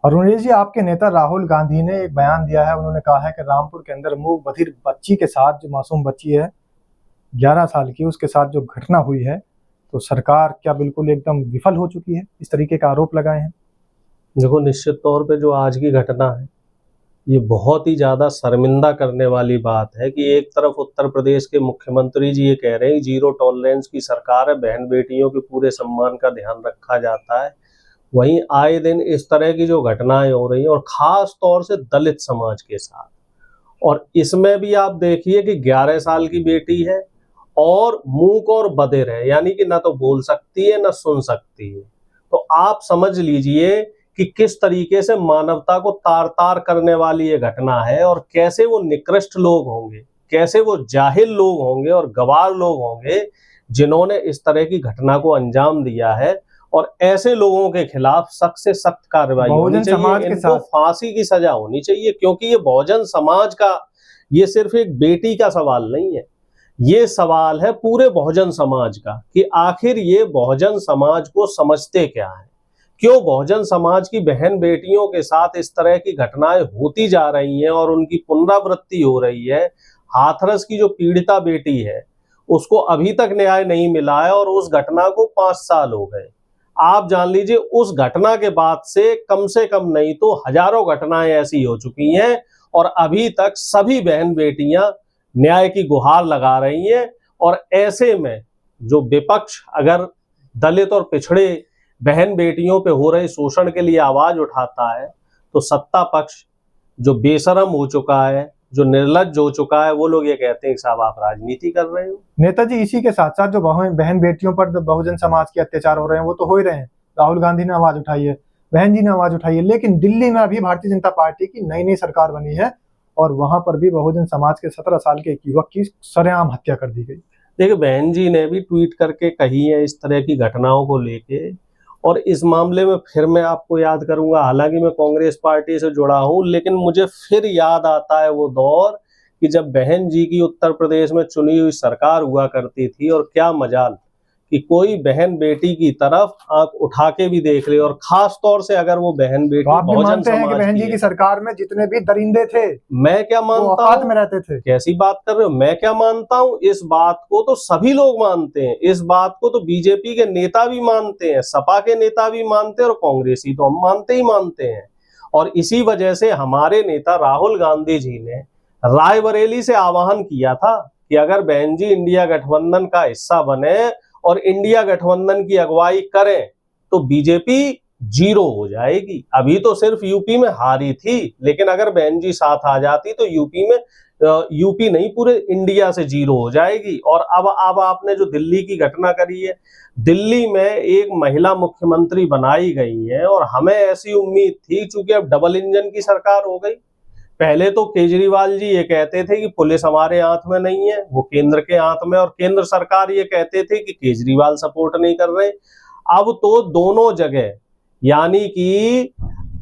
अरुणेश जी, आपके नेता राहुल गांधी ने एक बयान दिया है। उन्होंने कहा है कि रामपुर के अंदर मूक बधिर बच्ची के साथ, जो मासूम बच्ची है 11 साल की, उसके साथ जो घटना हुई है, तो सरकार क्या बिल्कुल एकदम विफल हो चुकी है? इस तरीके का आरोप लगाए हैं। देखो, निश्चित तौर पे जो आज की घटना है ये बहुत ही ज़्यादा शर्मिंदा करने वाली बात है कि एक तरफ उत्तर प्रदेश के मुख्यमंत्री जी ये कह रहे हैं जीरो टॉलरेंस की सरकार है, बहन बेटियों के पूरे सम्मान का ध्यान रखा जाता है। वहीं आए दिन इस तरह की जो घटनाएं हो रही हैं और ख़ास तौर से दलित समाज के साथ, और इसमें भी आप देखिए कि 11 साल की बेटी है और मूक और बधिर है, यानी कि ना तो बोल सकती है ना सुन सकती है। तो आप समझ लीजिए कि किस तरीके से मानवता को तार तार करने वाली ये घटना है और कैसे वो निकृष्ट लोग होंगे, कैसे वो जाहिल लोग होंगे और गवार लोग होंगे जिन्होंने इस तरह की घटना को अंजाम दिया है। और ऐसे लोगों के खिलाफ सख्त से सख्त कार्रवाई होनी बहुजन चाहिए, समाज के इनको साथ फांसी की सजा होनी चाहिए, क्योंकि ये बहुजन समाज का, ये सिर्फ एक बेटी का सवाल नहीं है, ये सवाल है पूरे बहुजन समाज का कि आखिर ये बहुजन समाज को समझते क्या है, क्यों बहुजन समाज की बहन बेटियों के साथ इस तरह की घटनाएं होती जा रही हैं और उनकी पुनरावृत्ति हो रही है। हाथरस की जो पीड़िता बेटी है उसको अभी तक न्याय नहीं मिला है और उस घटना को 5 साल हो गए। आप जान लीजिए उस घटना के बाद से कम नहीं तो हजारों घटनाएं ऐसी हो चुकी हैं और अभी तक सभी बहन बेटियां न्याय की गुहार लगा रही हैं। और ऐसे में जो विपक्ष अगर दलित और पिछड़े बहन बेटियों पे हो रहे शोषण के लिए आवाज उठाता है, तो सत्ता पक्ष जो बेशरम हो चुका है, जो निर्लज्ज हो चुका है, वो लोग ये कहते हैं कि साहब आप राजनीति कर रहे हो। नेताजी, इसी के साथ साथ जो बहन बेटियों पर जो बहुजन समाज के अत्याचार हो रहे हैं वो तो हो ही रहे हैं। राहुल गांधी ने आवाज उठाई है, बहन जी ने आवाज उठाई है, लेकिन दिल्ली में अभी भारतीय जनता पार्टी की नई नई सरकार बनी है और वहां पर भी बहुजन समाज के 17 साल के एक युवक की सरेआम हत्या कर दी गई। देखिए, बहन जी ने भी ट्वीट करके कही है इस तरह की घटनाओं को लेके, और इस मामले में फिर मैं आपको याद करूंगा, हालांकि मैं कांग्रेस पार्टी से जुड़ा हूं, लेकिन मुझे फिर याद आता है वो दौर कि जब बहन जी की उत्तर प्रदेश में चुनी हुई सरकार हुआ करती थी, और क्या मजाल कि कोई बहन बेटी की तरफ आंख उठा के भी देख ले, और खास तौर से अगर वो बहन बेटी तो आप भी बहुजन मानते हैं कि समाज बहन की जी की है। सरकार में जितने भी दरिंदे थे मैं क्या वो मानता औकात हूँ, में रहते थे? कैसी बात कर रहे हो, मैं क्या मानता हूँ, इस बात को तो सभी लोग मानते हैं, इस बात को तो बीजेपी के नेता भी मानते हैं, सपा के नेता भी मानते हैं और कांग्रेसी तो हम मानते ही मानते हैं। और इसी वजह से हमारे नेता राहुल गांधी जी ने रायबरेली से आह्वान किया था कि अगर बहन जी इंडिया गठबंधन का हिस्सा बने और इंडिया गठबंधन की अगुवाई करें तो बीजेपी जीरो हो जाएगी। अभी तो सिर्फ यूपी में हारी थी, लेकिन अगर बहन जी साथ आ जाती तो यूपी नहीं पूरे इंडिया से जीरो हो जाएगी। और अब आपने जो दिल्ली की घटना करी है, दिल्ली में एक महिला मुख्यमंत्री बनाई गई है और हमें ऐसी उम्मीद थी, चूंकि अब डबल इंजन की सरकार हो गई। पहले तो केजरीवाल जी ये कहते थे कि पुलिस हमारे हाथ में नहीं है, वो केंद्र के हाथ में, और केंद्र सरकार ये कहते थे कि केजरीवाल सपोर्ट नहीं कर रहे। अब तो दोनों जगह, यानी कि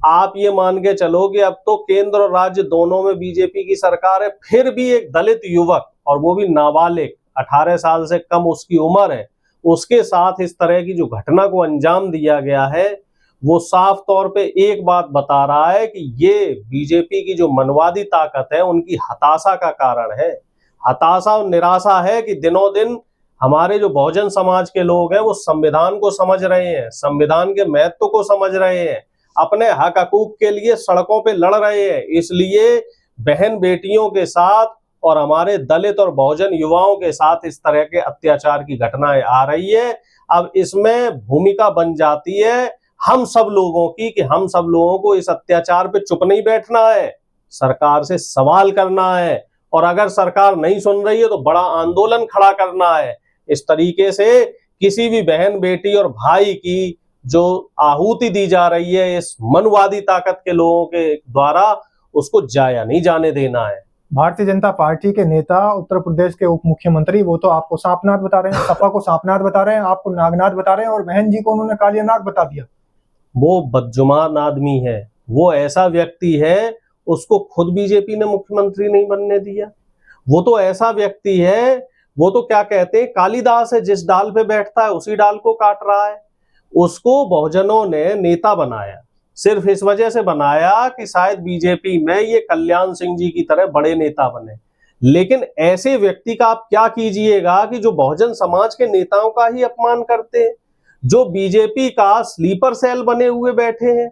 आप ये मान के चलो कि अब तो केंद्र और राज्य दोनों में बीजेपी की सरकार है, फिर भी एक दलित युवक, और वो भी नाबालिग, 18 साल से कम उसकी उम्र है, उसके साथ इस तरह की जो घटना को अंजाम दिया गया है, वो साफ तौर पे एक बात बता रहा है कि ये बीजेपी की जो मनवादी ताकत है उनकी हताशा का कारण है। हताशा और निराशा है कि दिनों दिन हमारे जो बहुजन समाज के लोग हैं वो संविधान को समझ रहे हैं, संविधान के महत्व को समझ रहे हैं, अपने हक हकूक के लिए सड़कों पे लड़ रहे हैं। इसलिए बहन बेटियों के साथ और हमारे दलित और बहुजन युवाओं के साथ इस तरह के अत्याचार की घटनाएं आ रही है। अब इसमें भूमिका बन जाती है हम सब लोगों की कि हम सब लोगों को इस अत्याचार पे चुप नहीं बैठना है, सरकार से सवाल करना है, और अगर सरकार नहीं सुन रही है तो बड़ा आंदोलन खड़ा करना है। इस तरीके से किसी भी बहन बेटी और भाई की जो आहुति दी जा रही है इस मनवादी ताकत के लोगों के द्वारा, उसको जाया नहीं जाने देना है। भारतीय जनता पार्टी के नेता, उत्तर प्रदेश के उप मुख्यमंत्री, वो तो आपको सांपनाथ बता रहे हैं, सपा को सांपनाथ बता रहे हैं, आपको नागनाथ बता रहे हैं, और बहन जी को उन्होंने कालिया नाग बता दिया। वो बदजुबान आदमी है, वो ऐसा व्यक्ति है, उसको खुद बीजेपी ने मुख्यमंत्री नहीं बनने दिया। वो तो ऐसा व्यक्ति है, वो तो क्या कहते हैं, कालिदास है, जिस डाल पे बैठता है उसी डाल को काट रहा है। उसको बहुजनों ने नेता बनाया, सिर्फ इस वजह से बनाया कि शायद बीजेपी में ये कल्याण सिंह जी की तरह बड़े नेता बने। लेकिन ऐसे व्यक्ति का आप क्या कीजिएगा कि जो बहुजन समाज के नेताओं का ही अपमान करते हैं, जो बीजेपी का स्लीपर सेल बने हुए बैठे हैं।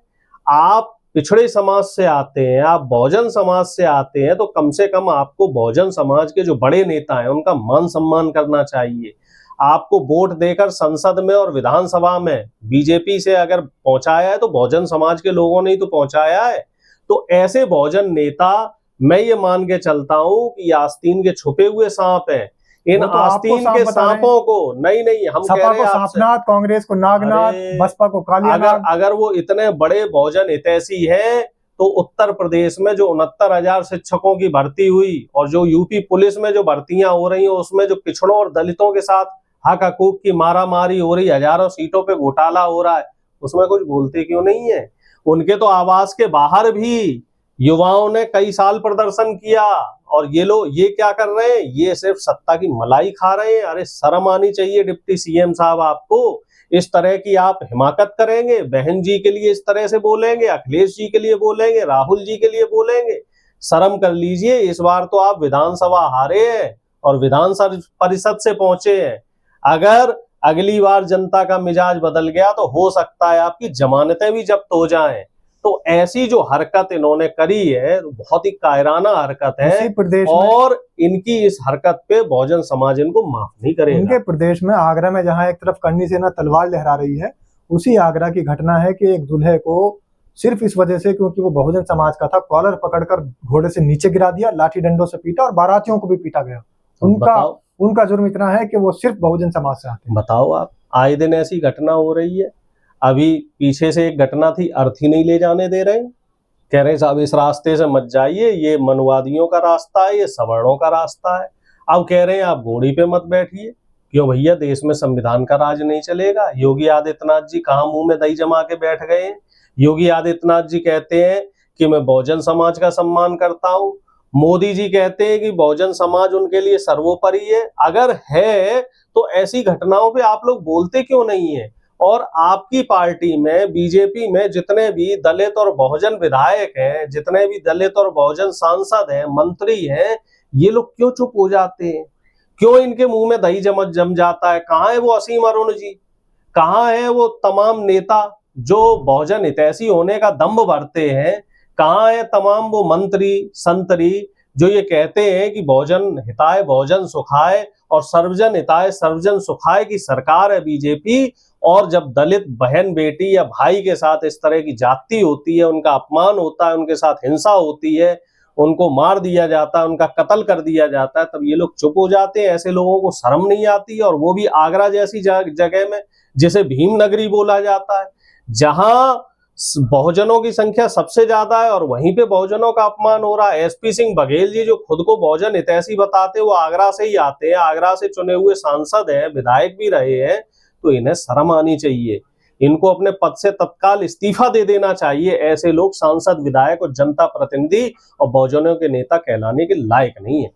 आप पिछड़े समाज से आते हैं, आप बहुजन समाज से आते हैं, तो कम से कम आपको बहुजन समाज के जो बड़े नेता हैं उनका मान सम्मान करना चाहिए। आपको वोट देकर संसद में और विधानसभा में बीजेपी से अगर पहुंचाया है तो बहुजन समाज के लोगों ने ही तो पहुंचाया है। तो ऐसे बहुजन नेता, मैं ये मान के चलता हूं कि आस्तीन के छुपे हुए सांप हैं। इन वो तो आपको आस्तीन सांप के बता रहे हैं। सांपों को नहीं हम कह सपा रहे को हैं आपसे, सांपनाथ, कांग्रेस को नागनाथ, अरे, बसपा को कालियानाग। अगर वो इतने बड़े बहुजन हितैषी हैं तो उत्तर प्रदेश में जो 69,000 शिक्षकों की भर्ती हुई और जो यूपी पुलिस में जो भर्तियां हो रही हैं उसमें जो पिछड़ों और दलितों के साथ हक हकूक की मारामारी हो रही, हजारों सीटों पे घोटाला हो रहा है, उसमें कुछ बोलते क्यों नहीं है? उनके तो आवास के बाहर भी युवाओं ने कई साल प्रदर्शन किया और ये लोग ये क्या कर रहे हैं? ये सिर्फ सत्ता की मलाई खा रहे हैं। अरे शर्म आनी चाहिए डिप्टी सीएम साहब आपको। इस तरह की आप हिमाकत करेंगे, बहन जी के लिए इस तरह से बोलेंगे, अखिलेश जी के लिए बोलेंगे, राहुल जी के लिए बोलेंगे? शर्म कर लीजिए। इस बार तो आप विधानसभा हारे हैं और विधान परिषद से पहुंचे हैं। अगर अगली बार जनता का मिजाज बदल गया तो हो सकता है आपकी जमानतें भी जब्त हो जाएं। तो ऐसी जो हरकत इन्होंने करी है बहुत ही कायराना हरकत है और इनकी इस हरकत पे बहुजन समाज इनको माफ नहीं करेगा। उनके प्रदेश में आगरा में जहां एक तरफ करनी सेना तलवार लहरा रही है, उसी आगरा की घटना है कि एक दूल्हे को सिर्फ इस वजह से क्योंकि वो बहुजन समाज का था, कॉलर पकड़कर घोड़े से नीचे गिरा दिया, लाठी डंडों से पीटा और बारातियों को भी पीटा गया। उनका जुर्म इतना है कि वो सिर्फ बहुजन समाज से आते हैं। बताओ आप, आए दिन ऐसी घटना हो रही है। अभी पीछे से एक घटना थी, अर्थी नहीं ले जाने दे रहे, कह रहे साहब इस रास्ते से मत जाइए, ये मनवादियों का रास्ता है, ये सवर्णों का रास्ता है। अब कह रहे हैं आप घोड़ी पे मत बैठिए। क्यों भैया, देश में संविधान का राज नहीं चलेगा? योगी आदित्यनाथ जी कहाँ मुंह में दही जमा के बैठ गए हैं? योगी आदित्यनाथ जी कहते हैं कि मैं बहुजन समाज का सम्मान करता हूं। मोदी जी कहते हैं कि बहुजन समाज उनके लिए सर्वोपरि है। अगर है तो ऐसी घटनाओं पे आप लोग बोलते क्यों नहीं है? और आपकी पार्टी में, बीजेपी में जितने भी दलित और बहुजन विधायक हैं, जितने भी दलित और बहुजन सांसद हैं, मंत्री हैं, ये लोग क्यों चुप हो जाते हैं? क्यों इनके मुंह में दही जम जाता है? कहाँ है वो असीम अरुण जी? कहाँ है वो तमाम नेता जो बहुजन हितैषी होने का दम्भ भरते हैं? कहाँ है तमाम वो मंत्री संतरी जो ये कहते हैं कि बहुजन हिताय बहुजन सुखाय और सर्वजन हिताय सर्वजन सुखाय की सरकार है बीजेपी? और जब दलित बहन बेटी या भाई के साथ इस तरह की जाति होती है, उनका अपमान होता है, उनके साथ हिंसा होती है, उनको मार दिया जाता है, उनका कत्ल कर दिया जाता है, तब ये लोग चुप हो जाते हैं। ऐसे लोगों को शर्म नहीं आती? और वो भी आगरा जैसी जगह में जिसे भीम नगरी बोला जाता है, जहां बहुजनों की संख्या सबसे ज्यादा है और वहीं पे बहुजनों का अपमान हो रहा है। एसपी सिंह बघेल जी जो खुद को बहुजन हितैषी बताते हैं, वो आगरा से ही आते हैं, आगरा से चुने हुए सांसद हैं, विधायक भी रहे हैं। तो इन्हें शर्म आनी चाहिए। इनको अपने पद से तत्काल इस्तीफा दे देना चाहिए। ऐसे लोग सांसद, विधायक और जनता प्रतिनिधि और बहुजनों के नेता कहलाने के लायक नहीं है।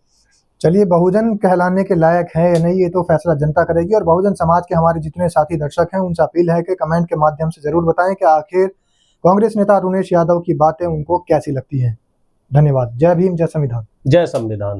चलिए, बहुजन कहलाने के लायक है या नहीं ये तो फैसला जनता करेगी। और बहुजन समाज के हमारे जितने साथी दर्शक हैं उनसे अपील है कि कमेंट के माध्यम से जरूर बताएं कि आखिर कांग्रेस नेता अरुणेश यादव की बातें उनको कैसी लगती हैं। धन्यवाद। जय भीम, जय संविधान। जय संविधान।